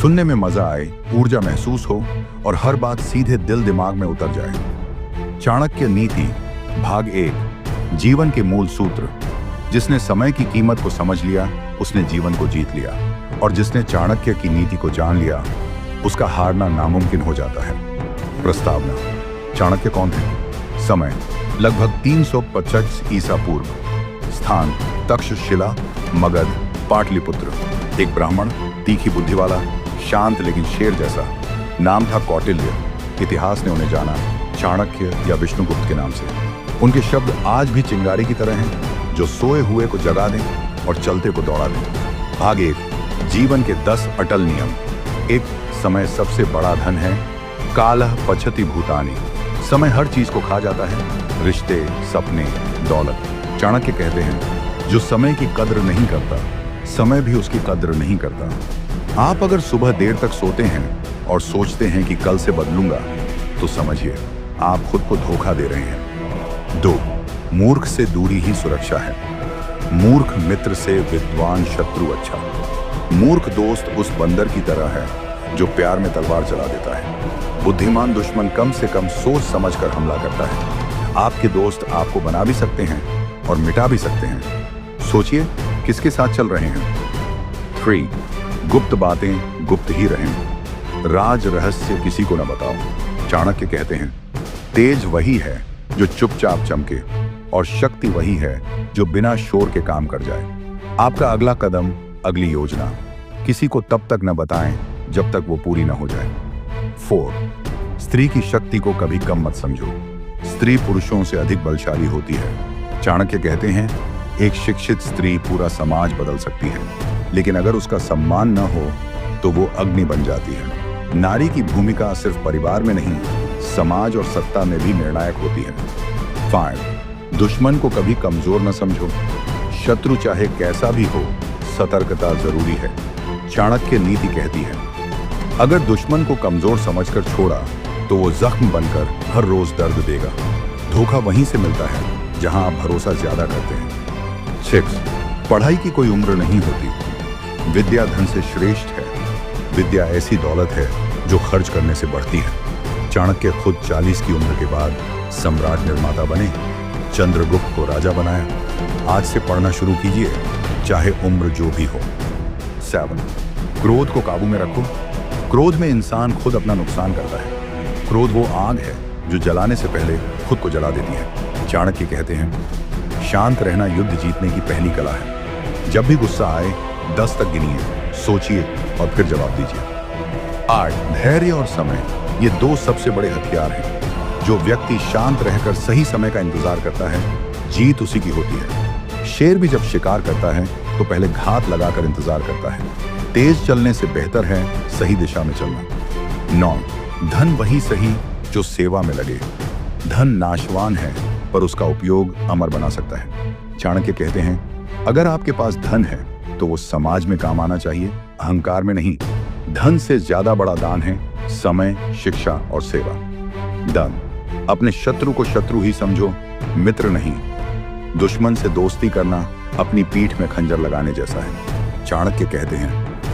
सुनने में मजा आए, ऊर्जा महसूस हो और हर बात सीधे दिल दिमाग में उतर जाए। चाणक्य नीति भाग 1, जीवन के मूल सूत्र। जिसने समय की कीमत को समझ लिया उसने जीवन को जीत लिया, और जिसने चाणक्य की नीति को जान लिया उसका हारना नामुमकिन हो जाता है। प्रस्तावना। चाणक्य कौन थे? समय लगभग 325 ईसा पूर्व। स्थान तक्षशिला, मगध, पाटलिपुत्र। एक ब्राह्मण, तीखी बुद्धि वाला, शांत लेकिन शेर जैसा। नाम था कौटिल्य। इतिहास ने उन्हें जाना चाणक्य या विष्णुगुप्त के नाम से। उनके शब्द आज भी चिंगारी की तरह हैं, जो सोए हुए को जगा दें और चलते को दौड़ा दें। भाग 1, जीवन के 10 अटल नियम। एक, समय सबसे बड़ा धन है। कालः पचति भूतानि। समय हर चीज को खा जाता है, रिश्ते, सपने, दौलत। चाणक्य कहते हैं, जो समय की कद्र नहीं करता, समय भी उसकी कद्र नहीं करता। आप अगर सुबह देर तक सोते हैं और सोचते हैं कि कल से बदलूंगा, तो समझिए आप खुद को धोखा दे रहे हैं। 2, मूर्ख से दूरी ही सुरक्षा है। मूर्ख मित्र से विद्वान शत्रु अच्छा। मूर्ख दोस्त उस बंदर की तरह है जो प्यार में तलवार चला देता है। बुद्धिमान दुश्मन कम से कम सोच समझकर हमला करता है। आपके दोस्त आपको बना भी सकते हैं और मिटा भी सकते हैं। सोचिए किसके साथ चल रहे हैं। 3, गुप्त बातें गुप्त ही रहें। राज रहस्य किसी को न बताओ। चाणक्य कहते हैं, तेज वही है जो चुपचाप चमके, और शक्ति वही है जो बिना शोर के काम कर जाए। आपका अगला कदम, अगली योजना किसी को तब तक न बताएं जब तक वो पूरी न हो जाए। 4, स्त्री की शक्ति को कभी कम मत समझो। स्त्री पुरुषों से अधिक बलशाली होती है। चाणक्य कहते हैं, एक शिक्षित स्त्री पूरा समाज बदल सकती है, लेकिन अगर उसका सम्मान न हो तो वो अग्नि बन जाती है। नारी की भूमिका सिर्फ परिवार में नहीं, समाज और सत्ता में भी निर्णायक होती है। 5, दुश्मन को कभी कमजोर न समझो। शत्रु चाहे कैसा भी हो, सतर्कता जरूरी है। चाणक्य नीति कहती है, अगर दुश्मन को कमजोर समझकर छोड़ा तो वो जख्म बनकर हर रोज दर्द देगा। धोखा वहीं से मिलता है जहां आप भरोसा ज्यादा करते हैं। 6, पढ़ाई की कोई उम्र नहीं होती। विद्या धन से श्रेष्ठ है। विद्या ऐसी दौलत है जो खर्च करने से बढ़ती है। चाणक्य खुद 40 की उम्र के बाद सम्राट निर्माता बने। चंद्रगुप्त को राजा बनाया। आज से पढ़ना शुरू कीजिए, चाहे उम्र जो भी हो। 7, क्रोध को काबू में रखो। क्रोध में इंसान खुद अपना नुकसान करता है। क्रोध वो आग है जो जलाने से पहले खुद को जला देती है। चाणक्य कहते हैं, शांत रहना युद्ध जीतने की पहली कला है। जब भी गुस्सा आए 10 तक गिनिए, सोचिए और फिर जवाब दीजिए। 8, धैर्य और समय, ये 2 सबसे बड़े हथियार हैं। जो व्यक्ति शांत रहकर सही समय का इंतजार करता है, जीत उसी की होती है। शेर भी जब शिकार करता है तो पहले घात लगाकर इंतजार करता है। तेज चलने से बेहतर है सही दिशा में चलना। 9, धन वही सही जो सेवा में लगे। धन नाशवान है पर उसका उपयोग अमर बना सकता है। चाणक्य कहते हैं, अगर आपके पास धन है तो वो समाज में काम आना चाहिए, अहंकार में नहीं। धन से ज्यादा बड़ा दान है समय, शिक्षा और सेवा। दान, अपने शत्रु को शत्रु ही समझो, मित्र नहीं। दुश्मन से दोस्ती करना अपनी पीठ में खंजर लगाने जैसा है। चाणक्य कहते हैं,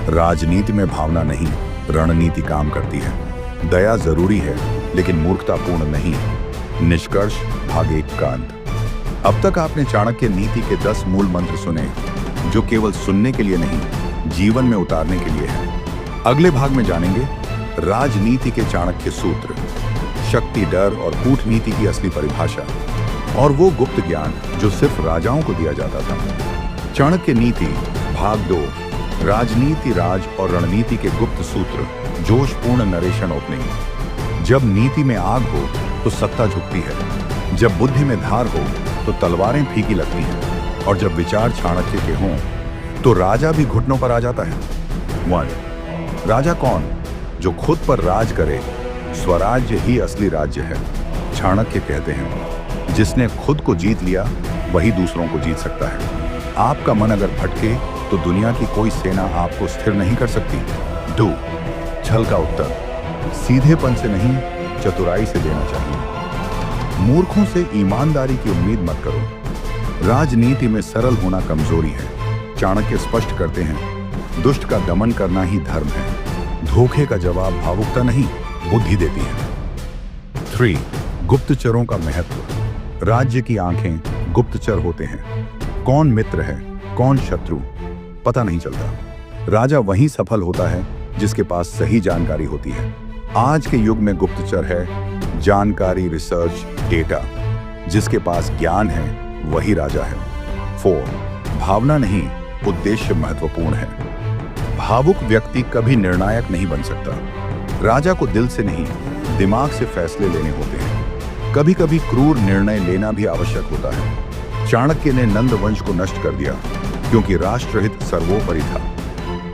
राजनीति में भावना नहीं, रणनीति काम करती है। दया जरूरी है लेकिन मूर्खतापूर्ण नहीं। निष्कर्ष भाग 1 का अंत। अब तक आपने चाणक्य नीति के 10 मूल मंत्र सुने, जो केवल सुनने के लिए नहीं, जीवन में उतारने के लिए है। अगले भाग में जानेंगे राजनीति के चाणक्य सूत्र, शक्ति, डर और कूटनीति की असली परिभाषा, और वो गुप्त ज्ञान जो सिर्फ राजाओं को दिया जाता था। चाणक्य नीति भाग 2, राजनीति, राज और रणनीति के गुप्त सूत्र, जोशपूर्ण नरेशन ओपनिंग। जब नीति में आग हो तो सत्ता झुकती है। जब बुद्धि में धार हो तो तलवारें फीकी लगती हैं, और जब विचार चाणक्य के हों तो राजा भी घुटनों पर आ जाता है। 1, राजा कौन? जो खुद पर राज करे। स्वराज्य ही असली राज्य है। चाणक्य कहते हैं, जिसने खुद को जीत लिया वही दूसरों को जीत सकता है। आपका मन अगर भटके तो दुनिया की कोई सेना आपको स्थिर नहीं कर सकती। 2, छल का उत्तर, सीधेपन से नहीं, चतुराई से देना चाहिए। मूर्खों से ईमानदारी की उम्मीद मत करो। राजनीति में सरल होना कमजोरी है। चाणक्य स्पष्ट करते हैं, दुष्ट का दमन करना ही धर्म है। धोखे का जवाब भावुकता नहीं, बुद्धि देती है। 3. गुप्तचरों का महत्व। राज्य की आंखें गुप्तचर होते हैं। कौन मित्र है, कौन शत्रु, पता नहीं चलता। राजा वही सफल होता है जिसके पास सही जानकारी होती है। आज के युग में गुप्तचर है जानकारी, रिसर्च, डेटा। जिसके पास ज्ञान है वही राजा है। 4. भावना नहीं, उद्देश्य महत्वपूर्ण है। भावुक व्यक्ति कभी निर्णायक नहीं बन सकता। राजा को दिल से नहीं, दिमाग से फैसले लेने होते हैं। कभी कभी क्रूर निर्णय लेना भी आवश्यक होता है। चाणक्य ने नंद वंश को नष्ट कर दिया क्योंकि राष्ट्रहित सर्वोपरि था।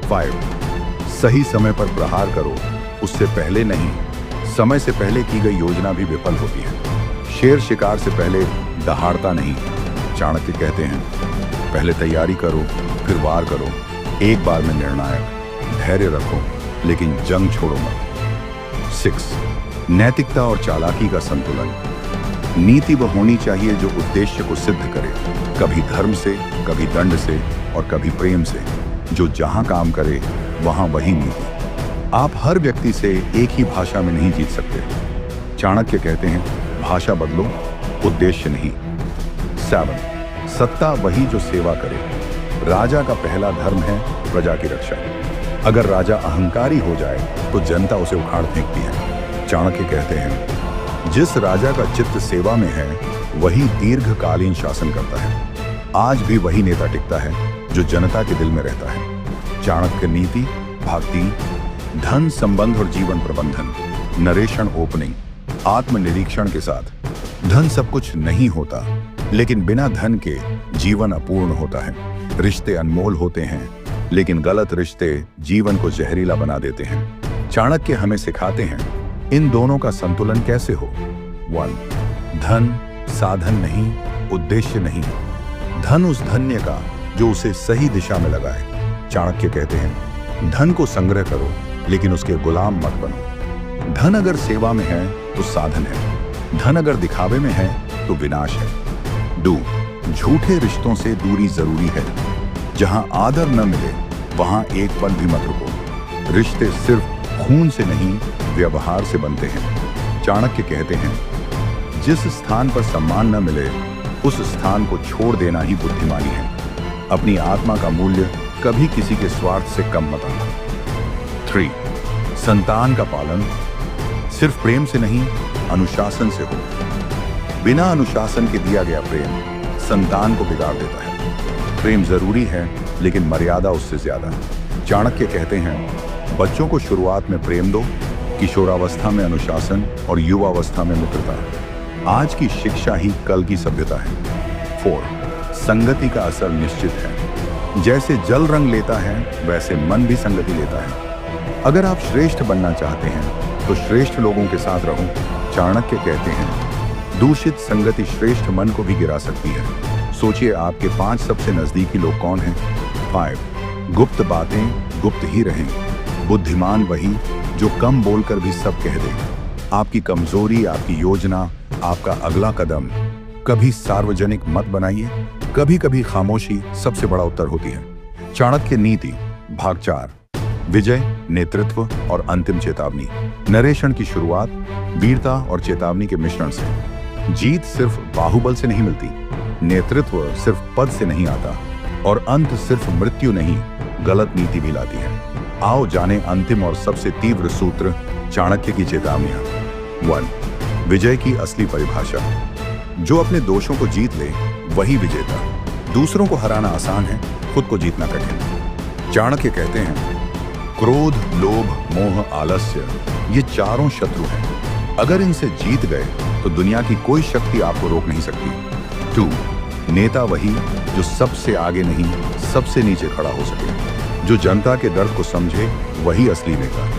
5. सही समय पर प्रहार करो, उससे पहले नहीं। समय से पहले की गई योजना भी विफल होती है। शेर शिकार से पहले दहाड़ता नहीं। चाणक्य कहते हैं, पहले तैयारी करो, फिर वार करो। एक बार में निर्णायक। धैर्य रखो, लेकिन जंग छोड़ो मत। 6. नैतिकता और चालाकी का संतुलन। नीति वह होनी चाहिए जो उद्देश्य को सिद्ध करे, कभी धर्म से, कभी दंड से और कभी प्रेम से। जो जहां काम करे वहां वही नीति। आप हर व्यक्ति से एक ही भाषा में नहीं जीत सकते। चाणक्य कहते हैं, भाषा बदलो, उद्देश्य नहीं। 7. सत्ता वही जो सेवा करे। राजा का पहला धर्म है प्रजा की रक्षा। अगर राजा अहंकारी हो जाए तो जनता उसे उखाड़ फेंकती है। चाणक्य कहते हैं, जिस राजा का चित्त सेवा में है वही दीर्घकालीन शासन करता है। आज भी वही नेता टिकता है जो जनता के दिल में रहता है। चाणक्य नीति भाग 3। धन, संबंध और जीवन प्रबंधन। Narration opening. आत्मनिरीक्षण के साथ। धन सब कुछ नहीं होता, लेकिन बिना धन के जीवन अपूर्ण होता है। रिश्ते अनमोल होते हैं, लेकिन गलत रिश्ते जीवन को जहरीला बना देते हैं। चाणक्य हमें सिखाते हैं इन दोनों का संतुलन कैसे हो। 1. धन साधन नहीं, उद्देश्य नहीं। धन उस धन्य का जो उसे सही दिशा में लगाए। चाणक्य कहते हैं, धन को संग्रह करो, लेकिन उसके गुलाम मत बनो। धन अगर सेवा में है तो साधन है, धन अगर दिखावे में है तो विनाश है। 2. झूठे रिश्तों से दूरी जरूरी है। जहां आदर न मिले वहां एक पल भी मत रुको। रिश्ते सिर्फ खून से नहीं, व्यवहार से बनते हैं। चाणक्य कहते हैं, जिस स्थान पर सम्मान न मिले उस स्थान को छोड़ देना ही बुद्धिमानी है। अपनी आत्मा का मूल्य कभी किसी के स्वार्थ से कम मत आना। 3. संतान का पालन सिर्फ प्रेम से नहीं, अनुशासन से हो। बिना अनुशासन के दिया गया प्रेम संतान को बिगाड़ देता है। प्रेम जरूरी है, लेकिन मर्यादा उससे ज्यादा। चाणक्य कहते हैं, बच्चों को शुरुआत में प्रेम दो, किशोरावस्था में अनुशासन और युवावस्था में मित्रता। आज की शिक्षा ही कल की सभ्यता है। 4. संगति का असर निश्चित है। जैसे जल रंग लेता है वैसे मन भी संगति लेता है। अगर आप श्रेष्ठ बनना चाहते हैं तो श्रेष्ठ लोगों के साथ रहो। चाणक्य कहते हैं, दूषित संगति श्रेष्ठ मन को भी गिरा सकती है। सोचिए आपके 5 सबसे नजदीकी लोग कौन हैं। 5. गुप्त बातें गुप्त ही रहें। बुद्धिमान वही जो कम बोलकर भी सब कह दे। आपकी कमजोरी, आपकी योजना, आपका अगला कदम कभी सार्वजनिक मत बनाइए। कभी कभी खामोशी सबसे बड़ा उत्तर होती है। चाणक्य नीति भाग 4। विजय, नेतृत्व और अंतिम चेतावनी। नरेशन की शुरुआत वीरता और चेतावनी के मिश्रण से। जीत सिर्फ बाहुबल से नहीं मिलती, नेतृत्व सिर्फ पद से नहीं आता, और अंत सिर्फ मृत्यु नहीं, गलत नीति भी लाती है। आओ जाने अंतिम और सबसे तीव्र सूत्र, चाणक्य की चेतावनियां। 1. विजय की असली परिभाषा। जो अपने दोषों को जीत ले वही विजेता। दूसरों को हराना आसान है, खुद को जीतना कठिन। चाणक्य कहते हैं, क्रोध, लोभ, मोह, आलस्य ये चारों शत्रु हैं। अगर इनसे जीत गए तो दुनिया की कोई शक्ति आपको रोक नहीं सकती। 2. नेता वही जो सबसे आगे नहीं, सबसे नीचे खड़ा हो सके। जो जनता के दर्द को समझे वही असली नेता।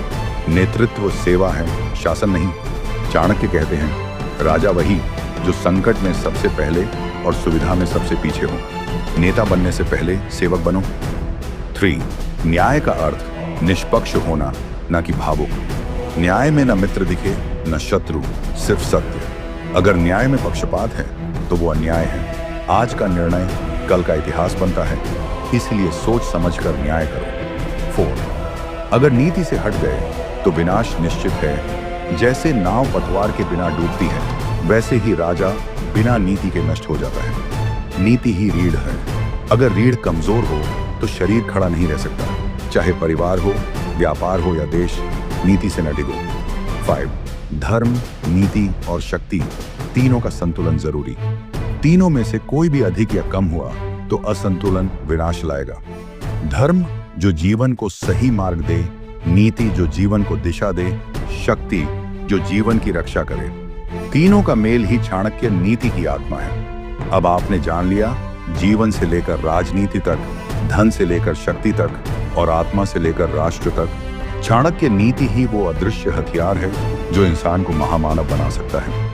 नेतृत्व सेवा है, शासन नहीं। चाणक्य कहते हैं, राजा वही जो संकट में सबसे पहले और सुविधा में सबसे पीछे हो। नेता बनने से पहले सेवक बनो। 3. न्याय का अर्थ निष्पक्ष होना, न कि भावुक। न्याय में न मित्र दिखे न शत्रु, सिर्फ सत्य। अगर न्याय में पक्षपात है तो वो अन्याय है। आज का निर्णय कल का इतिहास बनता है, इसलिए सोच समझकर न्याय करो। 4. अगर नीति से हट गए तो विनाश निश्चित है। जैसे नाव पतवार के बिना डूबती है, वैसे ही राजा बिना नीति के नष्ट हो जाता है। नीति ही रीढ़ है। अगर रीढ़ कमजोर हो तो शरीर खड़ा नहीं रह सकता। चाहे परिवार हो, व्यापार हो या देश, नीति से न डिगो। 5. धर्म, नीति और शक्ति, तीनों का संतुलन जरूरी। तीनों में से कोई भी अधिक या कम हुआ तो असंतुलन विनाश लाएगा। धर्म जो जीवन को सही मार्ग दे, नीति जो जीवन को दिशा दे, शक्ति जो जीवन की रक्षा करे। तीनों का मेल ही चाणक्य नीति की आत्मा है। अब आपने जान लिया, जीवन से लेकर राजनीति तक, धन से लेकर शक्ति तक और आत्मा से लेकर राष्ट्र तक, चाणक्य नीति ही वो अदृश्य हथियार है जो इंसान को महामानव बना सकता है।